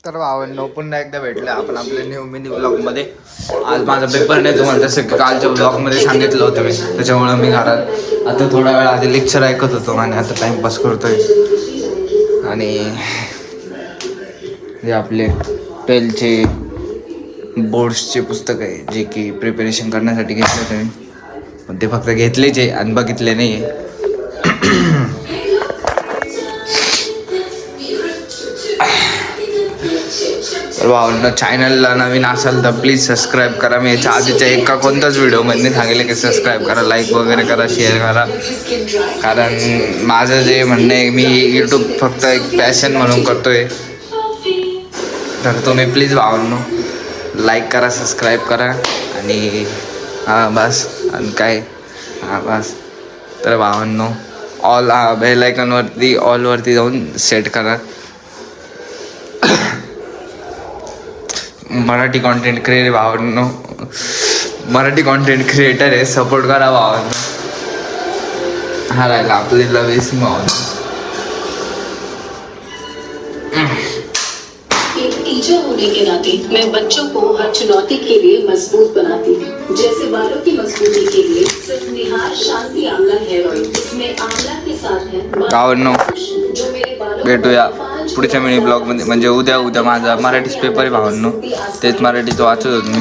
तर भावांनो पुन्हा एकदा भेटलं आपण आपल्या न्यू मिनी ब्लॉगमध्ये. आज माझा पेपर नाही, तुम्हाला जसं की कालच्या ब्लॉगमध्ये सांगितलं होतं मी, त्याच्यामुळं मी घरात आता थोडा वेळ आधी लेक्चर ऐकत होतो आणि आता टाईमपास करतोय. आणि हे आपले 12चे बोर्ड्सचे पुस्तक आहे जे की प्रिपरेशन करण्यासाठी घेतले होते मी, पण ते फक्त घेतलेच आहे आणि बघितले नाही आहे. तर भावना चॅनलला नवीन असाल तर प्लीज सबस्क्राईब करा. मी याच्या आधीच्या एका कोणत्याच व्हिडिओमध्ये सांगितलं की सबस्क्राईब करा, लाईक वगैरे करा, शेअर करा. कारण माझं जे म्हणणं आहे, मी यूट्यूब फक्त एक पॅशन म्हणून करतोय. तर तुम्ही प्लीज भावांनो लाईक करा, सबस्क्राईब करा आणि हां बस. आणि काय हां बस. तर भावांनो ऑल बेल आयकॉनवरती ऑलवरती जाऊन सेट करा. मराठी कॉन्टेंट क्रिएटर भावांनो, मराठी कॉन्टेंट क्रिएटर आहे, सपोर्ट करा भावांनो. हा राहिला आपल्याला बेसिंग भावांनो. एक टीचर होने के नाते मैं बच्चों को हर चुनौती के लिए मजबूत बनाती हूँ. जैसे बालों की मजबूती के लिए सिर्फ निहार शांति आंवला हेयर ऑयल, इसमें आंवला के साथ है भावांनो जो मेरे बालों भेटूया पुढच्या मिनी ब्लॉगमध्ये. म्हणजे उद्या माझा मराठीच पेपर आहे भावांनो, तेच मराठीचं वाचत होतो मी.